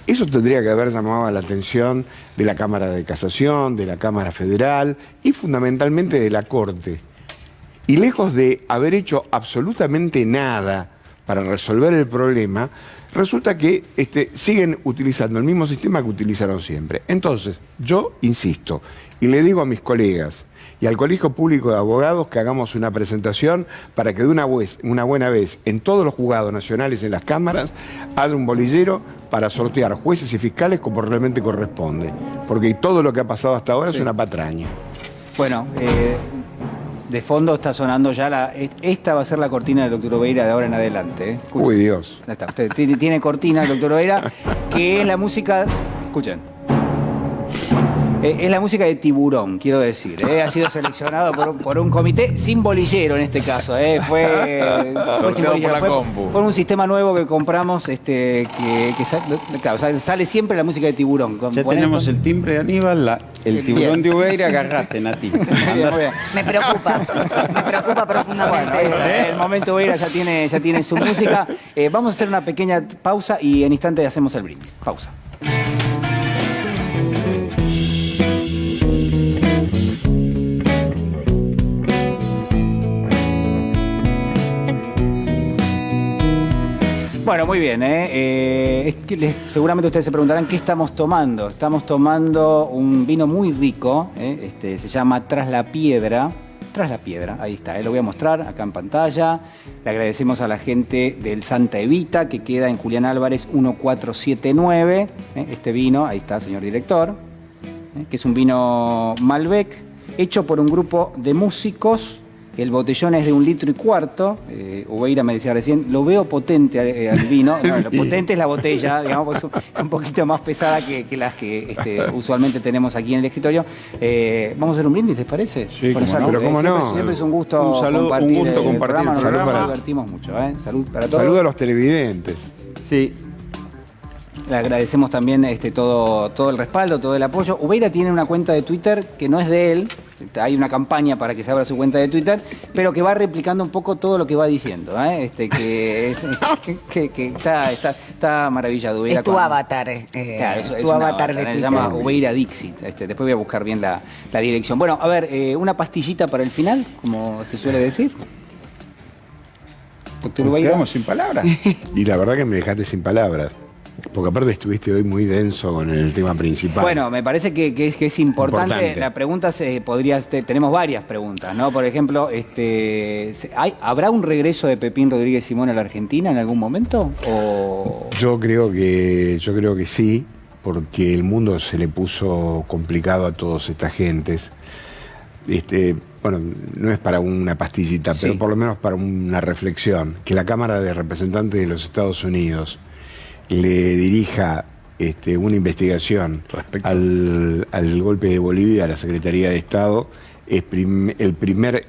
eso tendría que haber llamado la atención de la Cámara de Casación, de la Cámara Federal y fundamentalmente de la Corte. Y lejos de haber hecho absolutamente nada para resolver el problema, resulta que siguen utilizando el mismo sistema que utilizaron siempre. Entonces, yo insisto, y le digo a mis colegas y al Colegio Público de Abogados que hagamos una presentación para que de una buena vez en todos los juzgados nacionales en las cámaras haya un bolillero para sortear jueces y fiscales como realmente corresponde. Porque todo lo que ha pasado hasta ahora es una patraña. Bueno, de fondo está sonando ya esta va a ser la cortina del doctor Oveira de ahora en adelante. Escuchen. Uy, Dios. Ya está. Usted tiene cortina el doctor Oveira, que es la música. Escuchen. Es la música de Tiburón, quiero decir. Ha sido seleccionado por un comité sin bolillero en este caso. Fue sin bolillero. Fue un sistema nuevo que compramos claro, sale siempre la música de Tiburón. Ya tenemos el timbre de Aníbal, el tiburón de Oveira, agarrate, Nati. Me preocupa profundamente. El momento Oveira ya tiene su música. Vamos a hacer una pequeña pausa y en instantes hacemos el brindis. Pausa. Bueno, muy bien. Seguramente ustedes se preguntarán qué estamos tomando. Estamos tomando un vino muy rico. Se llama Tras la Piedra. Tras la Piedra, ahí está. Lo voy a mostrar acá en pantalla. Le agradecemos a la gente del Santa Evita, que queda en Julián Álvarez 1479. Este vino, ahí está, señor director. Que es un vino Malbec, hecho por un grupo de músicos. El botellón es de 1,25 litros. Oveira me decía recién, lo veo potente al vino. No, lo potente es la botella, digamos, es un poquito más pesada que las que usualmente tenemos aquí en el escritorio. Vamos a hacer un brindis, ¿les parece? Sí, pero cómo no. Siempre es un gusto compartir el programa. Nos divertimos mucho. Salud para todos. Saludos a los televidentes. Sí. Le agradecemos también todo el respaldo, todo el apoyo. Oveira tiene una cuenta de Twitter que no es de él. Hay una campaña para que se abra su cuenta de Twitter, pero que va replicando un poco todo lo que va diciendo. Que está maravillado. Es tu avatar. Claro, es tu avatar de se Twitter. llama Oveira Dixit. Después voy a buscar bien la dirección. Bueno, a ver, una pastillita para el final, como se suele decir. Doctor Oveira. Quedamos sin palabras. Y la verdad que me dejaste sin palabras. Porque aparte estuviste hoy muy denso con el tema principal. Bueno, me parece que es importante. La pregunta tenemos varias preguntas, ¿no? Por ejemplo, ¿habrá un regreso de Pepín Rodríguez Simón a la Argentina en algún momento? Yo creo que sí, porque el mundo se le puso complicado a todas estas gentes. Bueno, no es para una pastillita, pero por lo menos para una reflexión. Que la Cámara de Representantes de los Estados Unidos le dirija una investigación al golpe de Bolivia a la Secretaría de Estado, es el primer,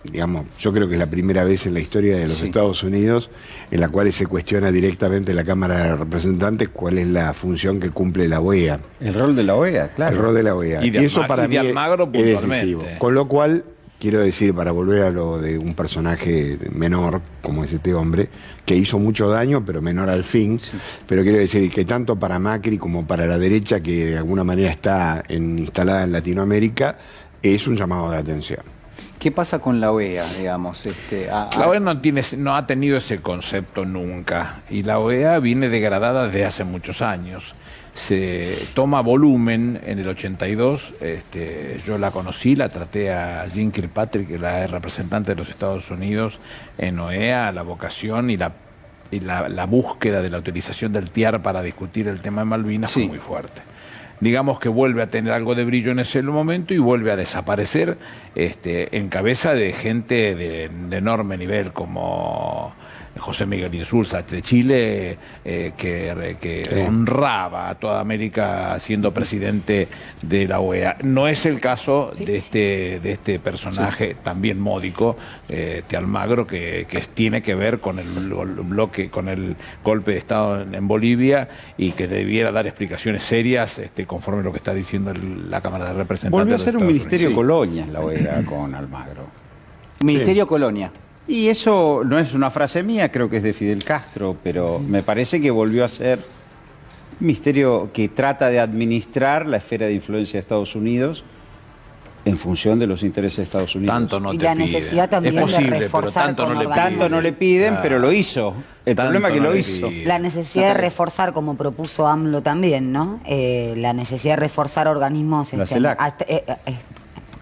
digamos, yo creo que es la primera vez en la historia de los Estados Unidos en la cual se cuestiona directamente la Cámara de Representantes cuál es la función que cumple la OEA. El rol de la OEA, claro. El rol de la OEA. Y eso para mí Almagro, es decisivo. Con lo cual, quiero decir, para volver a lo de un personaje menor, como es este hombre, que hizo mucho daño, pero menor al fin, pero quiero decir que tanto para Macri como para la derecha, que de alguna manera está instalada en Latinoamérica, es un llamado de atención. ¿Qué pasa con la OEA, digamos? La OEA no ha tenido ese concepto nunca, y la OEA viene degradada desde hace muchos años. Se toma volumen en el 82, yo la conocí, la traté a Jean Kirkpatrick, que la representante de los Estados Unidos en OEA, la vocación y la búsqueda de la utilización del TIAR para discutir el tema de Malvinas fue muy fuerte. Digamos que vuelve a tener algo de brillo en ese momento y vuelve a desaparecer en cabeza de gente de enorme nivel como José Miguel Insulza de Chile, que honraba a toda América siendo presidente de la OEA. No es el caso de este personaje también módico, de Almagro, que tiene que ver con el bloque, con el golpe de Estado en Bolivia, y que debiera dar explicaciones serias conforme a lo que está diciendo la Cámara de Representantes. Volvió a ser un ministerio colonia la OEA con Almagro. Ministerio colonia. Y eso no es una frase mía, creo que es de Fidel Castro, pero me parece que volvió a ser un ministerio que trata de administrar la esfera de influencia de Estados Unidos en función de los intereses de Estados Unidos. Tanto no y te la piden. necesidad también es posible, de reforzar pero tanto no le piden, pero lo hizo. El problema es que lo hizo. La necesidad de reforzar, como propuso AMLO también, ¿no? La necesidad de reforzar organismos... La CELAC.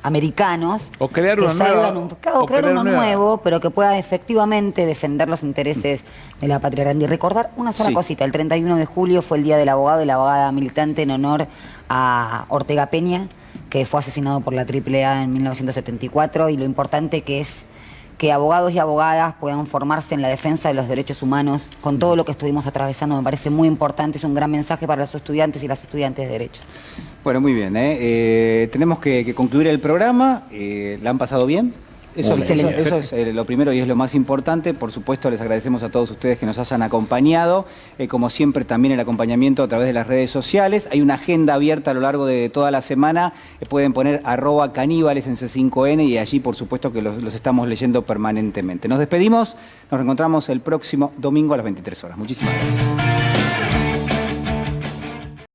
americanos. O crear que uno salgan nuevo. crear uno nuevo, pero que pueda efectivamente defender los intereses de la patria grande. Y recordar una sola cosita, el 31 de julio fue el Día del Abogado y la abogada militante en honor a Ortega Peña, que fue asesinado por la AAA en 1974, y lo importante que es que abogados y abogadas puedan formarse en la defensa de los derechos humanos con todo lo que estuvimos atravesando. Me parece muy importante, es un gran mensaje para los estudiantes y las estudiantes de Derecho. Bueno, muy bien. Tenemos que concluir el programa. ¿La han pasado bien? Eso es lo primero y es lo más importante. Por supuesto, les agradecemos a todos ustedes que nos hayan acompañado. Como siempre, también el acompañamiento a través de las redes sociales. Hay una agenda abierta a lo largo de toda la semana. Pueden poner @caníbales en C5N y allí, por supuesto, que los estamos leyendo permanentemente. Nos despedimos. Nos reencontramos el próximo domingo a las 23 horas. Muchísimas gracias.